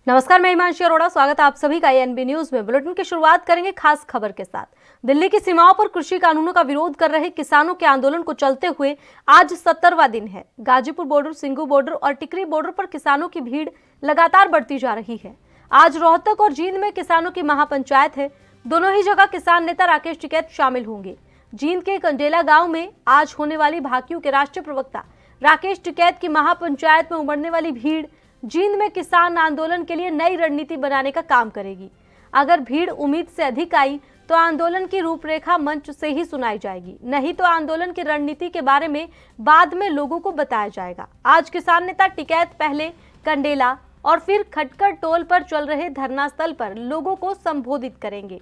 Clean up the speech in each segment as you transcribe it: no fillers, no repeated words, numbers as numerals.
नमस्कार, मैं हिमांशी अरोड़ा। स्वागत है आप सभी का एएनबी न्यूज में। बुलेटिन की शुरुआत करेंगे खास खबर के साथ। दिल्ली की सीमाओं पर कृषि कानूनों का विरोध कर रहे किसानों के आंदोलन को चलते हुए आज 70वां दिन है। गाजीपुर बॉर्डर, सिंगू बॉर्डर और टिकरी बॉर्डर पर किसानों की भीड़ लगातार बढ़ती जा रही है। आज रोहतक और जींद में किसानों की महापंचायत है। दोनों ही जगह किसान नेता राकेश टिकैत शामिल होंगे। जींद के कंडेला गांव में आज होने वाली भाकियू के राष्ट्रीय प्रवक्ता राकेश टिकैत की महापंचायत में उमड़ने वाली भीड़ जींद में किसान आंदोलन के लिए नई रणनीति बनाने का काम करेगी। अगर भीड़ उम्मीद से अधिक आई तो आंदोलन की रूपरेखा मंच से ही सुनाई जाएगी, नहीं तो आंदोलन की रणनीति के बारे में बाद में लोगों को बताया जाएगा। आज किसान नेता टिकैत पहले कंडेला और फिर खटकर टोल पर चल रहे धरना स्थल पर लोगों को संबोधित करेंगे।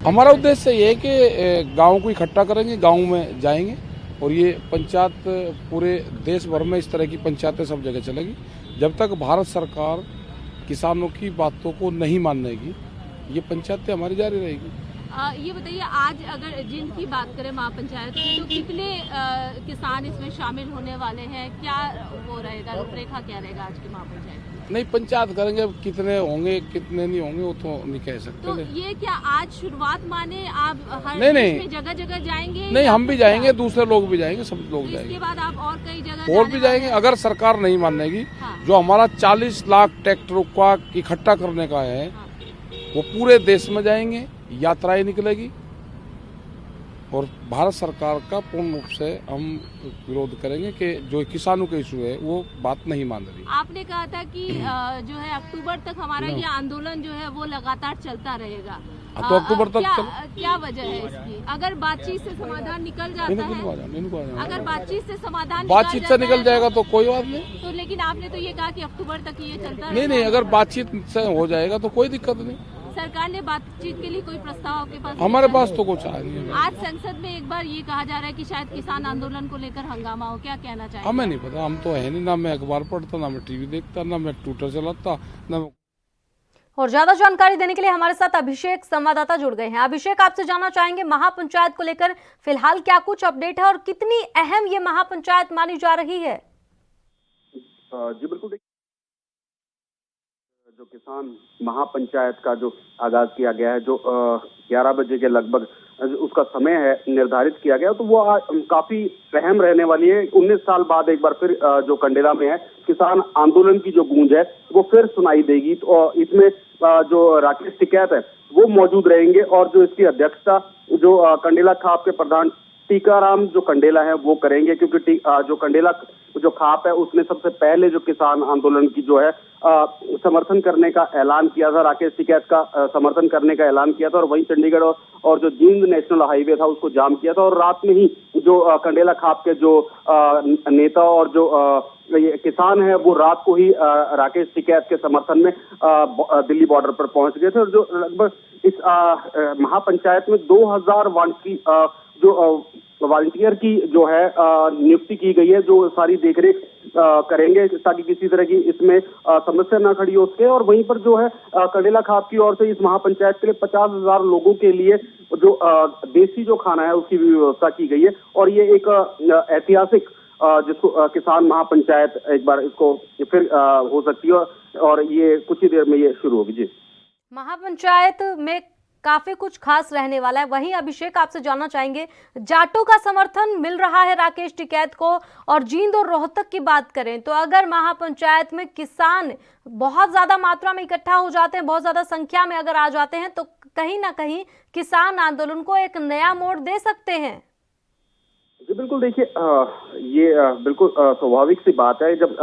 हमारा उद्देश्य ये है कि गाँव को इकट्ठा करेंगे, गाँव में जाएंगे और ये पंचायत पूरे देश भर में इस तरह की पंचायतें सब जगह चलेगी। जब तक भारत सरकार किसानों की बातों को नहीं मानेगी, ये पंचायतें हमारी जारी रहेगी। ये बताइए, आज अगर जींद की बात करें महापंचायत की, तो कितने किसान इसमें शामिल होने वाले हैं? क्या वो रहेगा, रूपरेखा क्या रहेगा आज की महापंचायत? नहीं, पंचायत करेंगे, कितने होंगे कितने नहीं होंगे वो तो नहीं कह सकते। तो ये क्या आज शुरुआत माने आप हर नहीं जगह जगह जाएंगे? नहीं, हम भी जाएंगे, दूसरे लोग भी जाएंगे, सब लोग तो जाएंगे। इसके बाद आप और कई जगह और भी जाएंगे अगर सरकार नहीं मानेगी। हाँ। जो हमारा 40 लाख ट्रैक्टरों का इकट्ठा करने का है, हाँ। वो पूरे देश में जाएंगे, यात्राएं निकलेगी और भारत सरकार का पूर्ण रूप से हम विरोध करेंगे कि जो किसानों के इशू है वो बात नहीं मान रही। आपने कहा था कि जो है अक्टूबर तक हमारा ये आंदोलन जो है वो लगातार चलता रहेगा। तो अक्टूबर तक क्या वजह है इसकी? अगर बातचीत से समाधान निकल जाता है, अगर बातचीत से निकल जाएगा तो कोई बात नहीं। तो लेकिन आपने तो ये कहा कि अक्टूबर तक ये चलता नहीं, अगर बातचीत से हो जाएगा तो कोई दिक्कत नहीं। सरकार ने बातचीत के लिए कोई प्रस्ताव आपके पास? हमारे पास तो कुछ आया नहीं है। आज संसद में एक बार ये कहा जा रहा है कि शायद किसान आंदोलन को लेकर हंगामा हो, क्या कहना चाहिए? हमें नहीं पता, हम तो है नहीं, ना मैं अखबार पढ़ता, ना मैं टीवी देखता, ना मैं ट्विटर चलाता, ना। और ज्यादा जानकारी देने के लिए हमारे साथ अभिषेक संवाददाता जुड़ गए हैं। अभिषेक, आपसे जानना चाहेंगे महापंचायत को लेकर फिलहाल क्या कुछ अपडेट है और कितनी अहम ये महापंचायत मानी जा रही है? जी बिल्कुल, जो किसान महापंचायत का जो आगाज किया गया है, जो 11 बजे के लगभग उसका समय है निर्धारित किया गया, तो वो काफी अहम रहने वाली है। 19 साल बाद एक बार फिर जो कंडेला में है किसान आंदोलन की जो गूंज है वो फिर सुनाई देगी। तो इसमें जो राकेश टिकैत है वो मौजूद रहेंगे और जो इसकी अध्यक्षता जो कंडेला खाप के प्रधान टीकाराम जो कंडेला है वो करेंगे, क्योंकि जो कंडेला जो खाप है उसने सबसे पहले जो किसान आंदोलन की जो है समर्थन करने का ऐलान किया था, राकेश टिकैत का समर्थन करने का ऐलान किया था और वहीं चंडीगढ़ और जो जींद नेशनल हाईवे था उसको जाम किया था। और रात में ही जो कंडेला खाप के जो नेता और जो ये किसान है वो रात को ही राकेश टिकैत के समर्थन में दिल्ली बॉर्डर पर पहुंच गए थे। और जो लगभग इस महापंचायत में 2000 जो वॉलंटियर की जो है नियुक्ति की गई है, जो सारी देखरेख करेंगे ताकि किसी तरह की इसमें समस्या ना खड़ी हो सके। और वहीं पर जो है कंडेला खाप की ओर से इस महापंचायत के लिए 50,000 लोगों के लिए जो देसी जो खाना है उसकी भी व्यवस्था की गई है। और ये एक ऐतिहासिक जिसको किसान महापंचायत एक बार इसको फिर हो सकती है और ये कुछ ही देर में ये शुरू होगी। जी, महापंचायत में काफी कुछ खास रहने वाला है। वहीं अभिषेक, आपसे जानना चाहेंगे, जाटों का समर्थन मिल रहा है राकेश टिकैत को, और जींद और रोहतक की बात करें तो अगर महापंचायत में किसान बहुत ज्यादा मात्रा में इकट्ठा हो जाते हैं, बहुत ज्यादा संख्या में अगर आ जाते हैं, तो कहीं ना कहीं किसान आंदोलन को एक नया मोड़ दे सकते हैं। जी बिल्कुल, देखिए ये बिल्कुल स्वाभाविक सी बात है। जब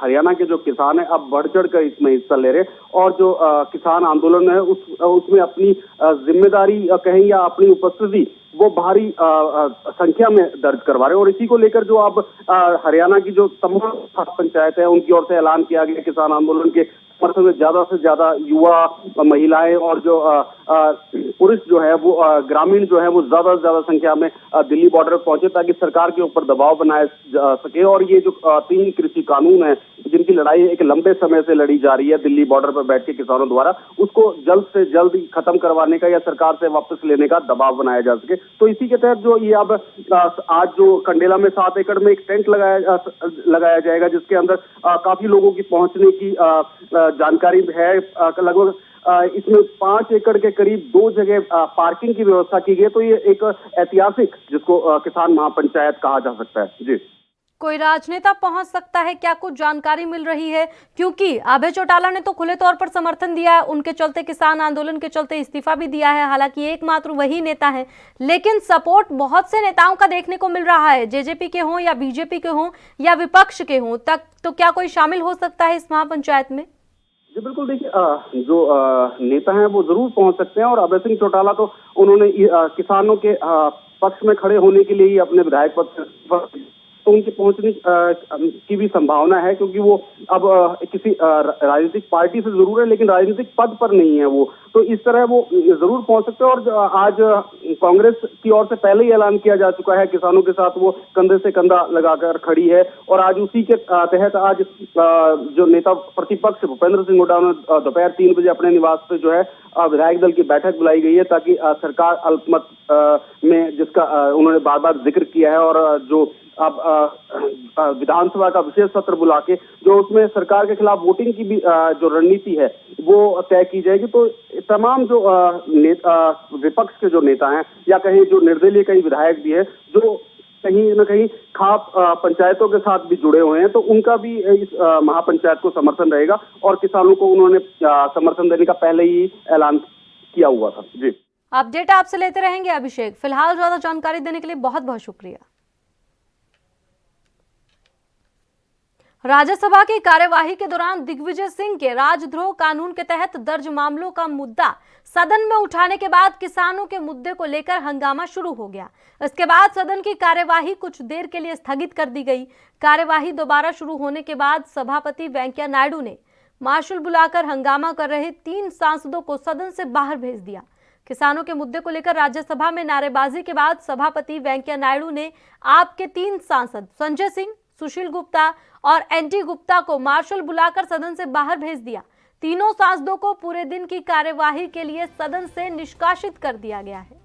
हरियाणा के जो किसान है अब बढ़ चढ़ कर इसमें हिस्सा ले रहे और जो किसान आंदोलन है उसमें अपनी जिम्मेदारी कहें या अपनी उपस्थिति वो भारी संख्या में दर्ज करवा रहे हैं। और इसी को लेकर जो अब हरियाणा की जो तमाम पंचायत है उनकी ओर से ऐलान किया गया किसान आंदोलन के समर्थन में ज्यादा से ज्यादा युवा, महिलाएं और जो पुरुष जो है वो ग्रामीण जो है वो ज्यादा से ज्यादा संख्या में दिल्ली बॉर्डर पहुंचे ताकि सरकार के ऊपर दबाव बनाया जा सके। और ये जो 3 कृषि कानून है जिनकी लड़ाई एक लंबे समय से लड़ी जा रही है दिल्ली बॉर्डर पर बैठ के किसानों द्वारा, उसको जल्द से जल्द खत्म करवाने का या सरकार से वापस लेने का दबाव बनाया जा सके। तो इसी के तहत जो ये अब आज जो कंडेला में 7 एकड़ में एक टेंट लगाया जाएगा, जिसके अंदर काफी लोगों की पहुंचने की जानकारी है। लगभग इसमें 5 एकड़ के करीब 2 जगह पार्किंग की व्यवस्था की गई है। तो ये एक ऐतिहासिक, जिसको किसान महापंचायत कहा जा सकता है। जी, कोई राजनेता पहुंच सकता है क्या? कुछ जानकारी मिल रही है? क्योंकि अभय चौटाला ने तो खुले तौर पर समर्थन दिया है, उनके चलते किसान आंदोलन के चलते इस्तीफा भी दिया है। हालांकि एकमात्र वही नेता है, लेकिन सपोर्ट बहुत से नेताओं का देखने को मिल रहा है, जेजेपी के हों या बीजेपी के हों या विपक्ष के हों तक। तो क्या कोई शामिल हो सकता है इस महापंचायत में? जी बिल्कुल, देखिए जो नेता हैं वो जरूर पहुंच सकते हैं। और अभय सिंह चौटाला तो उन्होंने किसानों के पक्ष में खड़े होने के लिए ही अपने विधायक पद, तो उनके पहुंचने की भी संभावना है, क्योंकि वो अब किसी राजनीतिक पार्टी से जरूर है, लेकिन राजनीतिक पद पर नहीं है वो। तो इस तरह वो जरूर पहुंच सकते हैं। और आज कांग्रेस की ओर से पहले ही ऐलान किया जा चुका है, किसानों के साथ वो कंधे से कंधा लगाकर खड़ी है। और आज उसी के तहत आज जो नेता प्रतिपक्ष भूपेंद्र सिंह हुड्डा ने दोपहर 3 बजे अपने निवास पे जो है विधायक दल की बैठक बुलाई गई है, ताकि सरकार अल्पमत में, जिसका उन्होंने बार बार जिक्र किया है, और जो अब विधानसभा का विशेष सत्र बुला के जो उसमें सरकार के खिलाफ वोटिंग की भी जो रणनीति है वो तय की जाएगी। तो तमाम जो विपक्ष के जो नेता हैं, या कहीं जो निर्दलीय कई विधायक भी है, जो कहीं न कहीं खाप पंचायतों के साथ भी जुड़े हुए हैं, तो उनका भी इस महापंचायत को समर्थन रहेगा। और किसानों को उन्होंने समर्थन देने का पहले ही ऐलान किया हुआ था। जी, अपडेट आपसे लेते रहेंगे अभिषेक। फिलहाल ज्यादा जानकारी देने के लिए बहुत बहुत शुक्रिया। राज्यसभा की कार्यवाही के दौरान दिग्विजय सिंह के राजद्रोह कानून के तहत दर्ज मामलों का मुद्दा सदन में उठाने के बाद किसानों के मुद्दे को लेकर हंगामा शुरू हो गया। इसके बाद सदन की कार्यवाही कुछ देर के लिए स्थगित कर दी गई। कार्यवाही दोबारा शुरू होने के बाद सभापति वेंकैया नायडू ने मार्शल बुलाकर हंगामा कर रहे 3 सांसदों को सदन से बाहर भेज दिया। किसानों के मुद्दे को लेकर राज्यसभा में नारेबाजी के बाद सभापति वेंकैया नायडू ने आप के 3 सांसद संजय सिंह, सुशील गुप्ता और एनटी गुप्ता को मार्शल बुलाकर सदन से बाहर भेज दिया। तीनों सांसदों को पूरे दिन की कार्यवाही के लिए सदन से निष्कासित कर दिया गया है।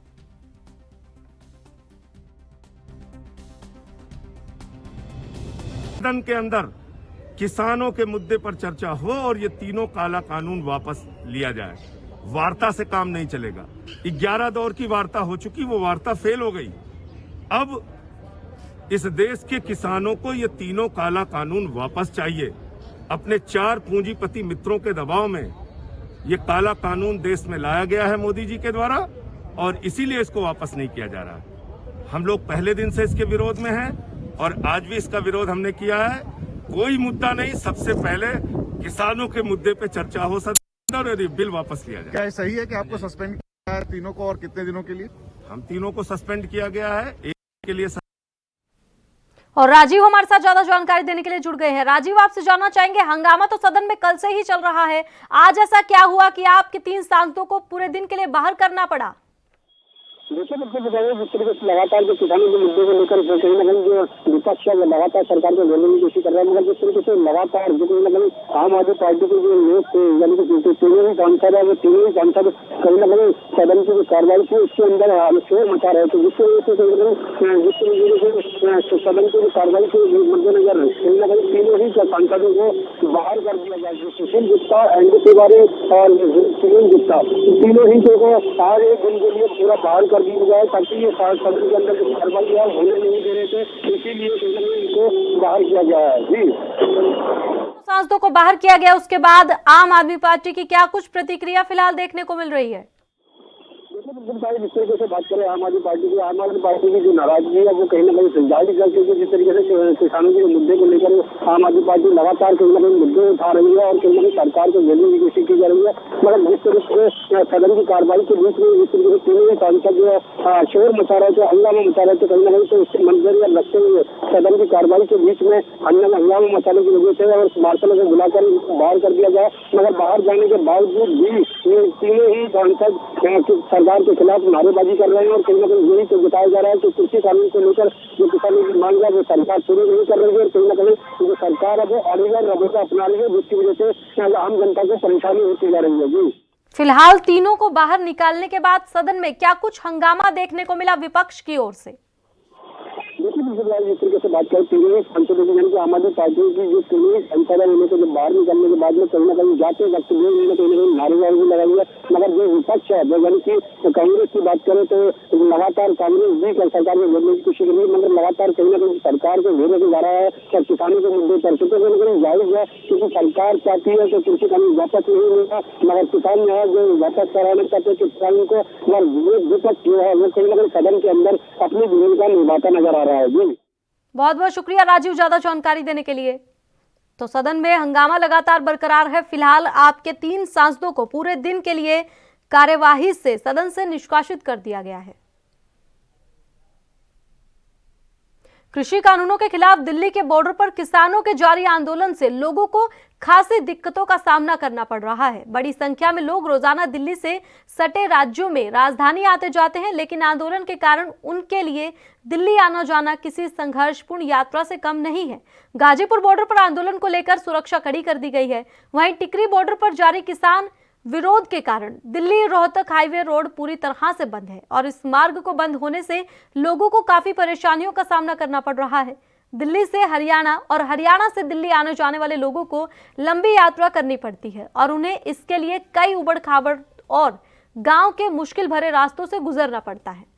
सदन के अंदर किसानों के मुद्दे पर चर्चा हो और ये तीनों काला कानून वापस लिया जाए। वार्ता से काम नहीं चलेगा। 11 दौर की वार्ता हो चुकी, वो वार्ता फेल हो गई। अब इस देश के किसानों को ये तीनों काला कानून वापस चाहिए। अपने 4 पूंजीपति मित्रों के दबाव में ये काला कानून देश में लाया गया है मोदी जी के द्वारा, और इसीलिए इसको वापस नहीं किया जा रहा। हम लोग पहले दिन से इसके विरोध में हैं और आज भी इसका विरोध हमने किया है। कोई मुद्दा नहीं, सबसे पहले किसानों के मुद्दे पे चर्चा हो सकती और ये बिल वापस लिया जाए। क्या सही है कि आपको सस्पेंड किया है तीनों को, और कितने दिनों के लिए? हम तीनों को सस्पेंड किया गया है, एक के लिए। और राजीव हमारे साथ ज्यादा जानकारी देने के लिए जुड़ गए हैं। राजीव, आपसे जानना चाहेंगे, हंगामा तो सदन में कल से ही चल रहा है, आज ऐसा क्या हुआ कि आपके 3 सांसदों को पूरे दिन के लिए बाहर करना पड़ा? देखिए, सबसे बताइए, जिस तरीके से लगातार जो किसानों के मुद्दे को लेकर कहीं न कहीं जो विपक्ष है लगातार सरकार को घेरने की कोशिश कर रहा है, मगर जिस तरीके से लगातार जो कहीं न कहीं आम आदमी पार्टी के जो लोग थे, यानी कि तीनों ही सांसद है, वो तीनों ही सांसद कहीं न कहीं सदन की जो कार्रवाई थी उसके अंदर शोर मचा रहे थे, जिसकी वजह से कहीं न कहीं सदन की जो कार्रवाई थी मद्देनजर कहीं न कहीं तीनों ही सांसदों को बाहर कर दिया जाए। सुशील गुप्ता, एनडी तिवारी और सुनील गुप्ता, तीनों ही को आज एक दिन के लिए पूरा बाहर कर दी जाए, ताकि ये सदन के अंदर जो कार्रवाई है होने नहीं दे रहे थे, इसीलिए इनको बाहर किया गया है। जी, सांसदों को बाहर किया गया, उसके बाद आम आदमी पार्टी की क्या कुछ प्रतिक्रिया फिलहाल देखने को मिल रही है? जिस तरीके से बात करें आम आदमी पार्टी की जो नाराजगी है वो कहीं न कहीं जाहिर कर, क्योंकि जिस तरीके से किसानों के मुद्दे को लेकर आम आदमी पार्टी लगातार कहीं न कहीं मुद्दे उठा रही है और कहीं न कहीं सरकार को घेरने की कोशिश की जा रही है। मगर जिस तरीके से सदन की कार्रवाई के बीच में जिस तरीके से तीनों सांसद जो शोर मचा रहे थे, हंगामा मचा रहे थे, कहीं न कहीं तो उसके मंजर रखते हुए सदन की कार्रवाई के बीच में हंगामा मचाने की वजह से और मार्शल को बुलाकर बाहर कर दिया गया। मगर बाहर जाने के बावजूद भी ये तीनों ही सांसद सरकार के खिलाफ नारेबाजी कर रहे हैं और कहीं न कहीं यही तो बताया जा रहा है कि कृषि कानून को लेकर जो किसानों की मांग है वो सरकार पूरी नहीं कर रही है और कहीं न कहीं जो सरकार अब अलीगढ़ रवैया अपना ली है, जिसकी वजह से आम जनता को परेशानी होती जा रही है। जी फिलहाल तीनों को बाहर निकालने के बाद सदन में क्या कुछ हंगामा देखने को मिला विपक्ष की ओर से? देखिए, जिस तरीके से बात करें तीनों सांसदों की आम आदमी पार्टी की जो तीनों संसद है, उन्हें जब बाहर निकलने के बाद में कहीं ना कहीं जाते वक्त भी उन्होंने कहीं ना कहीं नारेबाजी भी लगाई है। मगर जो विपक्ष है वो यानी कि कांग्रेस की बात करें तो लगातार कांग्रेस भी सरकार में घेरने की कोशिश कर रही है, मगर लगातार कहीं ना कहीं सरकार को घेरने को जा रहा है किसानों के मुद्दे पर। तो कहीं ना कहीं जायज है, क्योंकि सरकार चाहती है कि कृषि कानून वापस नहीं होगा, मगर किसान जो है जो वापस कराना चाहते हैं किसानों को, मगर विपक्ष जो है वो कहीं ना कहीं सदन के अंदर अपनी भूमिका निभाता नजर आ रहा है। जी बहुत बहुत शुक्रिया राजीव, ज्यादा जानकारी देने के लिए। तो सदन में हंगामा लगातार बरकरार है। फिलहाल आपके 3 सांसदों को पूरे दिन के लिए कार्यवाही से सदन से निष्कासित कर दिया गया है। कृषि कानूनों के खिलाफ दिल्ली के बॉर्डर पर किसानों के जारी आंदोलन से लोगों को खासी दिक्कतों का सामना करना पड़ रहा है। बड़ी संख्या में लोग रोजाना दिल्ली से सटे राज्यों में राजधानी आते जाते हैं, लेकिन आंदोलन के कारण उनके लिए दिल्ली आना जाना किसी संघर्षपूर्ण यात्रा से कम नहीं है। गाजीपुर बॉर्डर पर आंदोलन को लेकर सुरक्षा कड़ी कर दी गई है। वहीं टिकरी बॉर्डर पर जारी किसान विरोध के कारण दिल्ली रोहतक हाईवे रोड पूरी तरह से बंद है और इस मार्ग को बंद होने से लोगों को काफी परेशानियों का सामना करना पड़ रहा है। दिल्ली से हरियाणा और हरियाणा से दिल्ली आने जाने वाले लोगों को लंबी यात्रा करनी पड़ती है और उन्हें इसके लिए कई उबड़ खाबड़ और गांव के मुश्किल भरे रास्तों से गुजरना पड़ता है।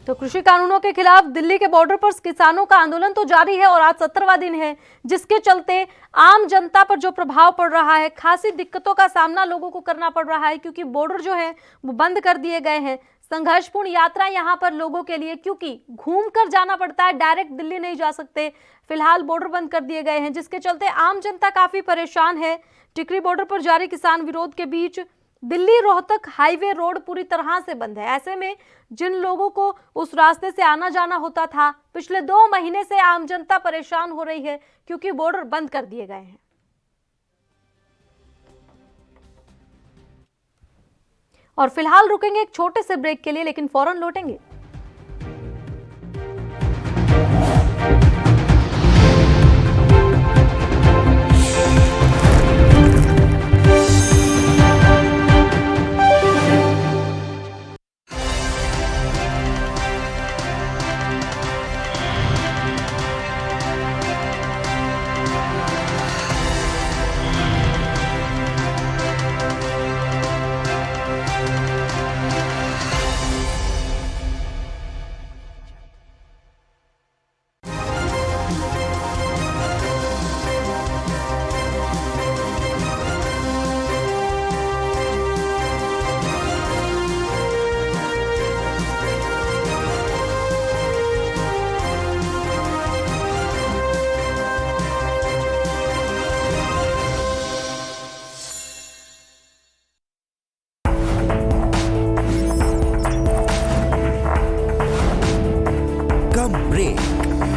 तो कृषि कानूनों के खिलाफ दिल्ली के बॉर्डर पर किसानों का आंदोलन तो जारी है और आज 17वां दिन है, जिसके चलते आम जनता पर जो प्रभाव पड़ रहा है, खासी दिक्कतों का सामना लोगों को करना पड़ रहा है, क्योंकि बॉर्डर जो है वो बंद कर दिए गए हैं। संघर्षपूर्ण यात्रा यहाँ पर लोगों के लिए, क्योंकि घूम कर जाना पड़ता है, डायरेक्ट दिल्ली नहीं जा सकते। फिलहाल बॉर्डर बंद कर दिए गए हैं, जिसके चलते आम जनता काफी परेशान है। टिकरी बॉर्डर पर जारी किसान विरोध के बीच दिल्ली रोहतक हाईवे रोड पूरी तरह से बंद है। ऐसे में जिन लोगों को उस रास्ते से आना जाना होता था, पिछले 2 महीने से आम जनता परेशान हो रही है, क्योंकि बॉर्डर बंद कर दिए गए हैं। और फिलहाल रुकेंगे एक छोटे से ब्रेक के लिए, लेकिन फौरन लौटेंगे।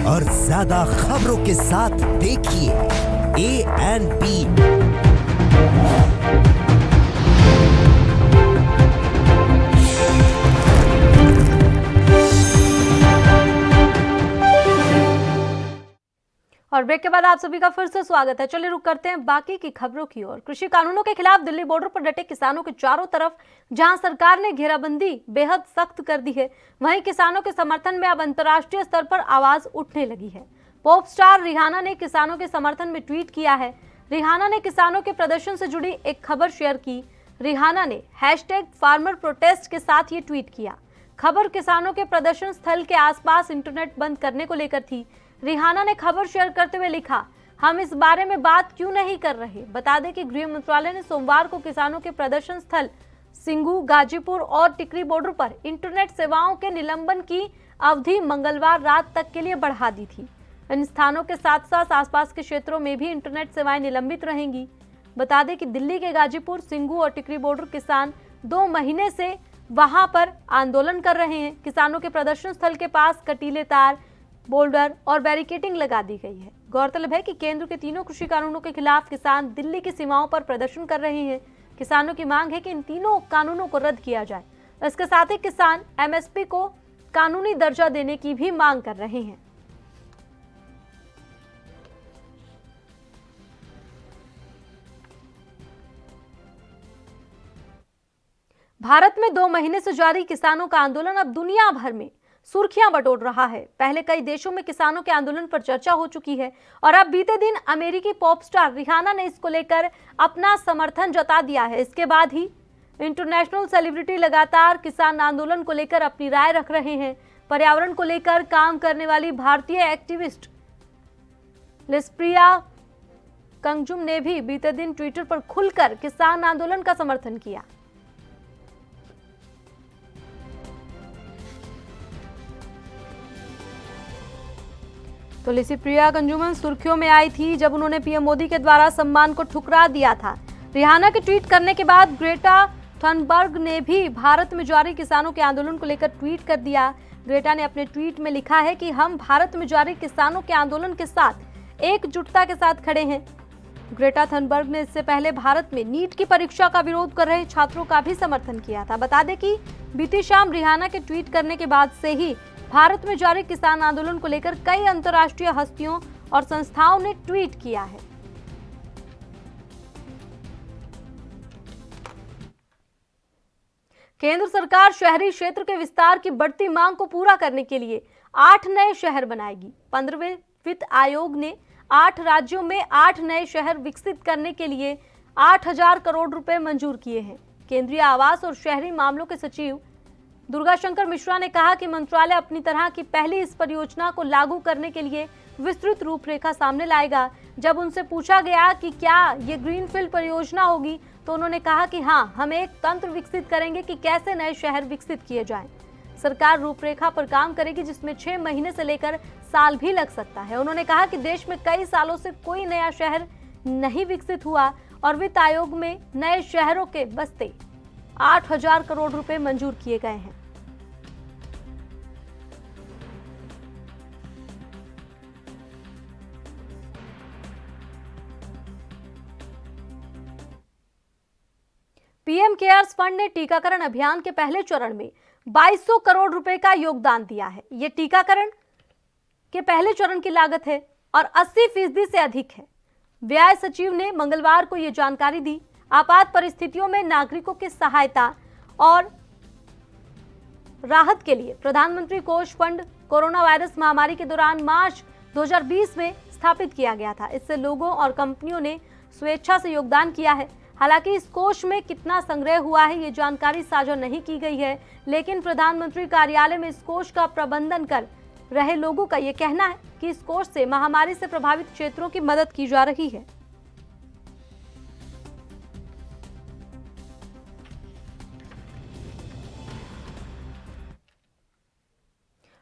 और ज्यादा खबरों के साथ देखिए ANB। और ब्रेक के बाद आप सभी का फिर से स्वागत है। चलिए रुक करते हैं बाकी की खबरों की ओर। कृषि कानूनों के खिलाफ दिल्ली बॉर्डर पर डटे किसानों के चारों तरफ जहां सरकार ने घेराबंदी बेहद सख्त कर दी है, वहीं किसानों के समर्थन में अब अंतर्राष्ट्रीय स्तर पर आवाज उठने लगी है। पॉप स्टार रिहाना ने किसानों के समर्थन में ट्वीट किया है। रिहाना ने किसानों के प्रदर्शन से जुड़ी एक खबर शेयर की। रिहाना ने #FarmerProtest के साथ ये ट्वीट किया। खबर किसानों के प्रदर्शन स्थल के आसपास इंटरनेट बंद करने को लेकर थी। रिहाना ने खबर शेयर करते हुए लिखा, हम इस बारे में बात क्यों नहीं कर रहे। बता दें कि गृह मंत्रालय ने सोमवार को किसानों के प्रदर्शन स्थल सिंगू, गाजीपुर और टिकरी बॉर्डर पर इंटरनेट सेवाओं के निलंबन की अवधि मंगलवार रात तक के लिए बढ़ा दी थी। इन स्थानों के साथ साथ आसपास के क्षेत्रों में भी इंटरनेट सेवाएं निलंबित रहेंगी। बता दें कि दिल्ली के गाजीपुर, सिंगू और टिकरी बॉर्डर किसान 2 महीने से वहां पर आंदोलन कर रहे हैं। किसानों के प्रदर्शन स्थल के पास कटीले तार, बोल्डर और बैरिकेडिंग लगा दी गई है। गौरतलब है कि केंद्र के तीनों कृषि कानूनों के खिलाफ किसान दिल्ली की सीमाओं पर प्रदर्शन कर रहे हैं। किसानों की मांग है कि इन तीनों कानूनों को रद्द किया जाए। इसके साथ ही किसान MSP को कानूनी दर्जा देने की भी मांग कर रहे हैं। भारत में 2 महीने से जारी किसानों का आंदोलन अब दुनिया भर में सुर्खियां बटोर रहा है। पहले कई देशों में किसानों के आंदोलन पर चर्चा हो चुकी है और अब बीते दिन अमेरिकी पॉप स्टार रिहाना ने इसको लेकर अपना समर्थन जता दिया है। इसके बाद ही इंटरनेशनल सेलिब्रिटी लगातार किसान आंदोलन को लेकर अपनी राय रख रहे हैं। पर्यावरण को लेकर काम करने वाली भारतीय एक्टिविस्ट लिस्प्रिया कंगजुम ने भी बीते दिन ट्विटर पर खुलकर किसान आंदोलन का समर्थन किया। तो लिस्प्रिया कंगजुम सुर्खियों में आई थी जब उन्होंने पीएम मोदी के द्वारा सम्मान को ठुकरा दिया था। रिहाना के ट्वीट करने के बाद ग्रेटा थनबर्ग ने भी भारत में जारी किसानों के आंदोलन को लेकर ट्वीट कर दिया। ग्रेटा ने अपने ट्वीट में लिखा है कि हम भारत में जारी किसानों के आंदोलन के साथ एकजुटता के साथ खड़े हैं। ग्रेटा थनबर्ग ने इससे पहले भारत में नीट की परीक्षा का विरोध कर रहे छात्रों का भी समर्थन किया था। बता दें कि बीती शाम रिहाना के ट्वीट करने के बाद से ही भारत में जारी किसान आंदोलन को लेकर कई अंतर्राष्ट्रीय हस्तियों और संस्थाओं ने ट्वीट किया है। केंद्र सरकार शहरी क्षेत्र के विस्तार की बढ़ती मांग को पूरा करने के लिए 8 नए शहर बनाएगी। 15वें वित्त आयोग ने 8 राज्यों में 8 नए शहर विकसित करने के लिए 8,000 करोड़ रुपए मंजूर किए हैं। केंद्रीय आवास और शहरी मामलों के सचिव दुर्गा शंकर मिश्रा ने कहा कि मंत्रालय अपनी तरह की पहली इस परियोजना को लागू करने के लिए विस्तृत रूपरेखा सामने लाएगा। जब उनसे पूछा गया कि क्या ये ग्रीनफील्ड परियोजना होगी तो उन्होंने कहा कि हाँ, हम एक तंत्र विकसित करेंगे कि कैसे नए शहर विकसित किए जाएं। सरकार रूपरेखा पर काम करेगी जिसमें 6 महीने से लेकर साल भी लग सकता है। उन्होंने कहा कि देश में कई सालों से कोई नया शहर नहीं विकसित हुआ और वित्त आयोग में नए शहरों के बस्ते 8,000 करोड़ रुपए मंजूर किए गए हैं। पीएम केयर्स फंड ने टीकाकरण अभियान के पहले चरण में 2200 करोड़ रुपए का योगदान दिया है। यह टीकाकरण के पहले चरण की लागत है और 80% से अधिक है। व्यय सचिव ने मंगलवार को यह जानकारी दी। आपात परिस्थितियों में नागरिकों की सहायता और राहत के लिए प्रधानमंत्री कोष फंड कोरोना वायरस महामारी के दौरान मार्च 2020 में स्थापित किया गया था। इससे लोगों और कंपनियों ने स्वेच्छा से योगदान किया है। हालांकि इस कोष में कितना संग्रह हुआ है ये जानकारी साझा नहीं की गई है, लेकिन प्रधानमंत्री कार्यालय में इस कोष का प्रबंधन कर रहे लोगों का यह कहना है कि इस कोष से महामारी से प्रभावित क्षेत्रों की मदद की जा रही है।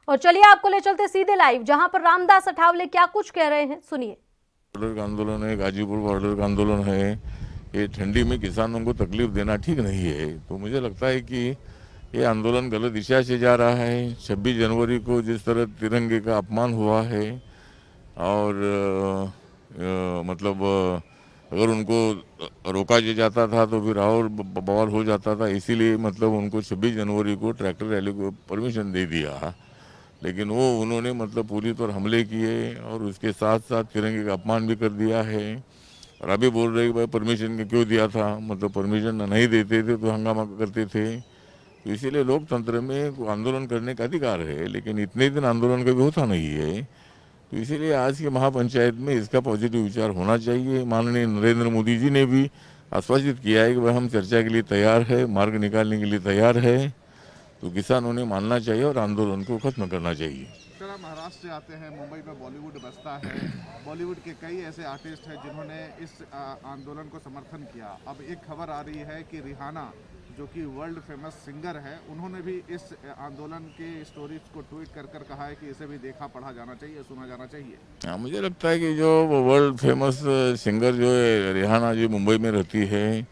और चलिए आपको ले चलते सीधे लाइव, जहां पर रामदास अठावले क्या कुछ कह रहे हैं, सुनिए। बॉर्डर का आंदोलन है, गाजीपुर बॉर्डर का आंदोलन है। ये ठंडी में किसानों को तकलीफ देना ठीक नहीं है। तो मुझे लगता है कि ये आंदोलन गलत दिशा से जा रहा है। 26 जनवरी को जिस तरह तिरंगे का अपमान हुआ है और मतलब अगर उनको रोका जाता था तो फिर और बवाल हो जाता था। इसीलिए मतलब उनको 26 जनवरी को ट्रैक्टर रैली को परमिशन दे दिया, लेकिन वो उन्होंने मतलब पूरी तरह हमले किए और उसके साथ साथ तिरंगे का अपमान भी कर दिया है। और अभी बोल रहे कि भाई परमिशन क्यों दिया था, मतलब परमिशन नहीं देते थे तो हंगामा करते थे। तो इसीलिए लोकतंत्र में आंदोलन करने का अधिकार है, लेकिन इतने दिन आंदोलन कभी होता नहीं है। तो इसीलिए आज की महापंचायत में इसका पॉजिटिव विचार होना चाहिए। माननीय नरेंद्र मोदी जी ने भी आश्वासित किया है कि भाई हम चर्चा के लिए तैयार है, मार्ग निकालने के लिए तैयार है। तो किसानों ने मानना चाहिए और आंदोलन को खत्म करना चाहिए। सर, आप महाराष्ट्र से आते हैं, मुंबई में बॉलीवुड बसता है। बॉलीवुड के कई ऐसे आर्टिस्ट हैं जिन्होंने इस आंदोलन को समर्थन किया। अब एक खबर आ रही है कि रिहाना जो कि वर्ल्ड फेमस सिंगर है, उन्होंने भी इस आंदोलन के स्टोरीज को ट्वीट कर कर कहा है कि इसे भी देखा पढ़ा जाना चाहिए, सुना जाना चाहिए। हाँ, मुझे लगता है कि जो वर्ल्ड फेमस सिंगर जो है रिहाना जी मुंबई में रहती है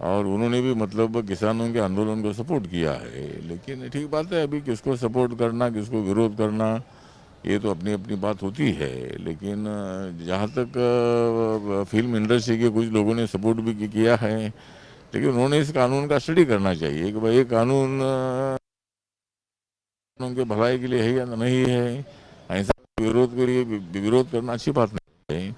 और उन्होंने भी मतलब किसानों के आंदोलन को सपोर्ट किया है। लेकिन ठीक बात है, अभी किसको सपोर्ट करना किसको विरोध करना ये तो अपनी अपनी बात होती है। लेकिन जहाँ तक फिल्म इंडस्ट्री के कुछ लोगों ने सपोर्ट भी किया है, लेकिन उन्होंने इस कानून का स्टडी करना चाहिए कि भाई ये कानून उनके भलाई के लिए है या नहीं है। ऐसा विरोध के लिए विरोध करना अच्छी बात नहीं है।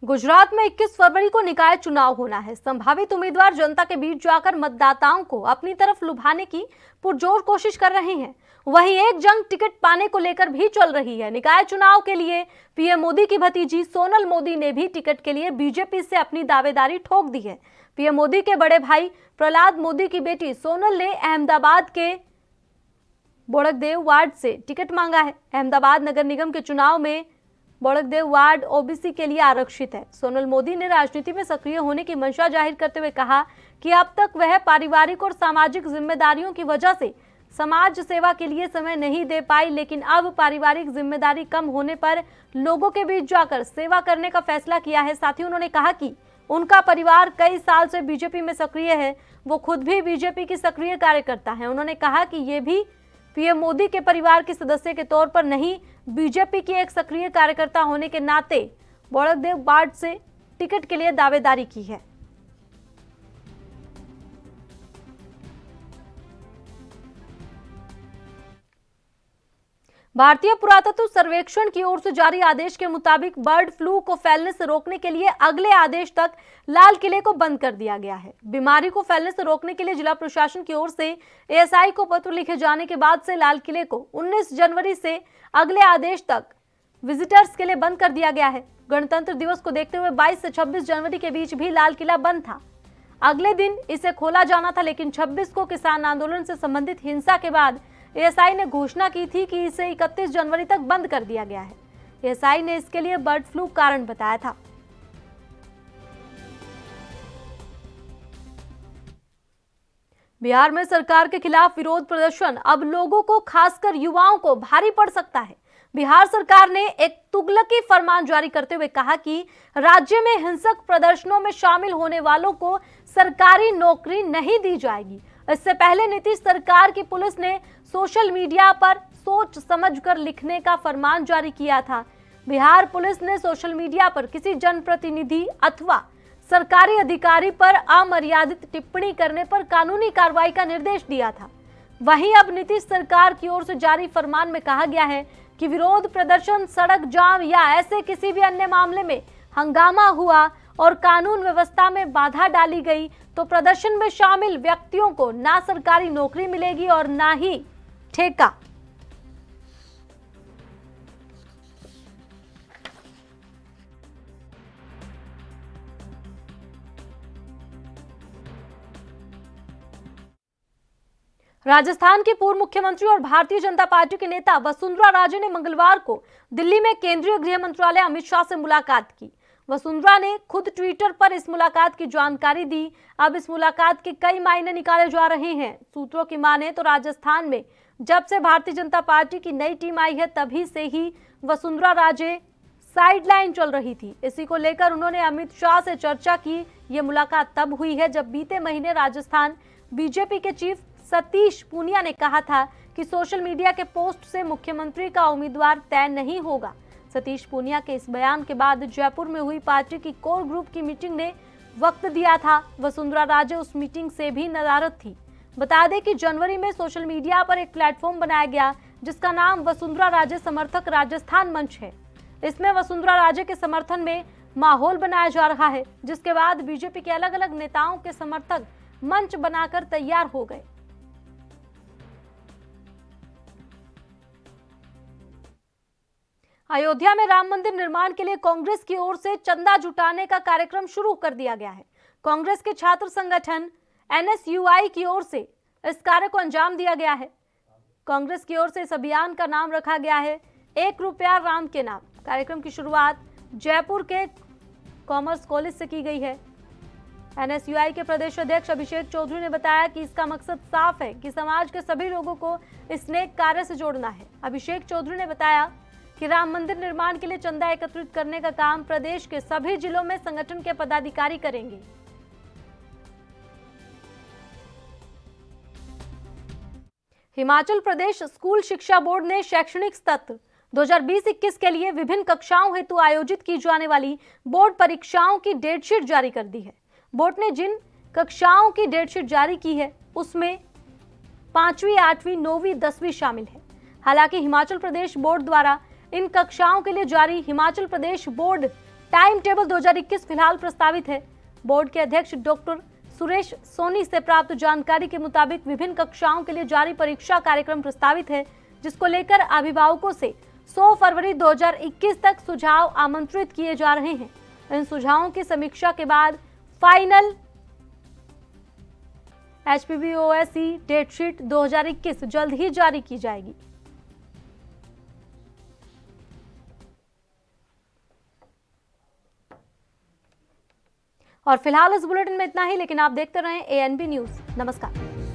गुजरात में 21 फरवरी को निकाय चुनाव होना है। संभावित उम्मीदवार जनता के बीच जाकर मतदाताओं को अपनी तरफ लुभाने की पुरजोर कोशिश कर रहे हैं। वहीं एक जंग टिकट पाने को लेकर भी चल रही है। निकाय चुनाव के लिए पीएम मोदी की भतीजी सोनल मोदी ने भी टिकट के लिए बीजेपी से अपनी दावेदारी ठोक दी है। पीएम मोदी के बड़े भाई प्रहलाद मोदी की बेटी सोनल ने अहमदाबाद के बोड़कदेव वार्ड से टिकट मांगा है। अहमदाबाद नगर निगम के चुनाव में बोड़कदेव वार्ड ओबीसी के लिए आरक्षित है। सोनल मोदी ने राजनीति में सक्रिय होने की मंशा जाहिर करते हुए कहा कि अब तक वह पारिवारिक और सामाजिक जिम्मेदारियों की वजह से समाज सेवा के लिए समय नहीं दे पाई, लेकिन अब पारिवारिक जिम्मेदारी कम होने पर लोगों के बीच जाकर सेवा करने का फैसला किया है। साथ ही उन्होंने कहा कि उनका परिवार कई साल से बीजेपी में सक्रिय है, वो खुद भी बीजेपी की सक्रिय कार्यकर्ता है। उन्होंने कहा कि ये भी पीएम मोदी के परिवार के सदस्य के तौर पर नहीं, बीजेपी की एक सक्रिय कार्यकर्ता होने के नाते बोड़कदेव वार्ड से टिकट के लिए दावेदारी की है। भारतीय पुरातत्व सर्वेक्षण की ओर से जारी आदेश के मुताबिक बर्ड फ्लू को फैलने से रोकने के लिए अगले आदेश तक लाल किले को बंद कर दिया गया है। बीमारी को फैलने से रोकने के लिए जिला प्रशासन की ओर से एएसआई को पत्र लिखे जाने के बाद से लाल किले को 19 जनवरी से अगले आदेश तक विजिटर्स के लिए बंद कर दिया गया है। गणतंत्र दिवस को देखते हुए 22 से 26 जनवरी के बीच भी लाल किला बंद था। अगले दिन इसे खोला जाना था, लेकिन 26 को किसान आंदोलन से संबंधित हिंसा के बाद एएसआई ने घोषणा की थी कि इसे 31 जनवरी तक बंद कर दिया गया है। एएसआई ने इसके लिए बर्ड फ्लू कारण बताया था। बिहार में सरकार के खिलाफ विरोध प्रदर्शन अब लोगों को, खासकर युवाओं को भारी पड़ सकता है। बिहार सरकार ने एक तुगलकी फरमान जारी करते हुए कहा कि राज्य में हिंसक प्रदर्शनों में शामिल होने वालों को सरकारी नौकरी नहीं दी जाएगी। इससे पहले नीतीश सरकार की पुलिस ने सोशल मीडिया पर सोच समझकर लिखने का फरमान जारी किया था। बिहार पुलिस ने सोशल मीडिया पर किसी जनप्रतिनिधि अथवा सरकारी अधिकारी पर अमर्यादित टिप्पणी करने पर कानूनी कार्रवाई का निर्देश दिया था। वहीं अब नीतीश सरकार की ओर से जारी फरमान में कहा गया है कि विरोध प्रदर्शन, सड़क जाम या ऐसे किसी भी अन्य मामले में हंगामा हुआ और कानून व्यवस्था में बाधा डाली गई तो प्रदर्शन में शामिल व्यक्तियों को ना सरकारी नौकरी मिलेगी और ना ही ठेका। राजस्थान की पूर्व मुख्यमंत्री और भारतीय जनता पार्टी के नेता वसुंधरा राजे ने मंगलवार को दिल्ली में केंद्रीय गृह मंत्रालय अमित शाह से मुलाकात की। वसुंधरा ने खुद ट्विटर पर इस मुलाकात की जानकारी दी। अब इस मुलाकात के कई मायने निकाले जा रहे हैं। सूत्रों की माने तो राजस्थान में जब से भारतीय जनता पार्टी की नई टीम आई है, तभी से ही वसुंधरा राजे साइडलाइन चल रही थी। इसी को लेकर उन्होंने अमित शाह से चर्चा की। ये मुलाकात तब हुई है जब बीते महीने राजस्थान बीजेपी के चीफ सतीश पूनिया ने कहा था कि सोशल मीडिया के पोस्ट से मुख्यमंत्री का उम्मीदवार तय नहीं होगा। सतीश पूनिया के इस बयान के बाद जयपुर में हुई पार्टी की कोर ग्रुप की मीटिंग ने वक्त दिया था। वसुंधरा राजे उस मीटिंग से भी नदारद थी। बता दें कि जनवरी में सोशल मीडिया पर एक प्लेटफॉर्म बनाया गया जिसका नाम वसुंधरा राजे समर्थक राजस्थान मंच है। इसमें वसुंधरा राजे के समर्थन में माहौल बनाया जा रहा है, जिसके बाद बीजेपी के अलग अलग नेताओं के समर्थक मंच बनाकर तैयार हो गए। अयोध्या में राम मंदिर निर्माण के लिए कांग्रेस की ओर से चंदा जुटाने का कार्यक्रम शुरू कर दिया गया है। कांग्रेस के छात्र संगठन एनएसयूआई की ओर से इस कार्य को अंजाम दिया गया है। कांग्रेस की ओर से इस अभियान का नाम रखा गया है 1 रुपया राम के नाम। कार्यक्रम की शुरुआत जयपुर के कॉमर्स कॉलेज से की गई है। एनएसयूआई के प्रदेश अध्यक्ष अभिषेक चौधरी ने बताया कि इसका मकसद साफ है कि समाज के सभी लोगों को इस नेक कार्य से जोड़ना है। अभिषेक चौधरी ने बताया कि राम मंदिर निर्माण के लिए चंदा एकत्रित करने का काम प्रदेश के सभी जिलों में संगठन के पदाधिकारी करेंगे। हिमाचल प्रदेश स्कूल शिक्षा बोर्ड ने शैक्षणिक सत्र 2020-21 के लिए विभिन्न कक्षाओं हेतु आयोजित की जाने वाली बोर्ड परीक्षाओं की डेटशीट जारी कर दी है। बोर्ड ने जिन कक्षाओं की डेटशीट जारी की है उसमें 5वीं, 8वीं, 9वीं, 10वीं शामिल है। हालांकि हिमाचल प्रदेश बोर्ड द्वारा इन कक्षाओं के लिए जारी Himachal Pradesh board time table 2021 फिलहाल प्रस्तावित है। बोर्ड के अध्यक्ष डॉक्टर सुरेश सोनी से प्राप्त जानकारी के मुताबिक विभिन्न कक्षाओं के लिए जारी परीक्षा कार्यक्रम प्रस्तावित है, जिसको लेकर अभिभावकों से 100 फरवरी 2021 तक सुझाव आमंत्रित किए जा रहे हैं। इन सुझावों की समीक्षा के बाद फाइनल HPBOSE डेटशीट 2021 जल्द ही जारी की जाएगी। और फिलहाल इस बुलेटिन में इतना ही, लेकिन आप देखते रहें ANB न्यूज। नमस्कार।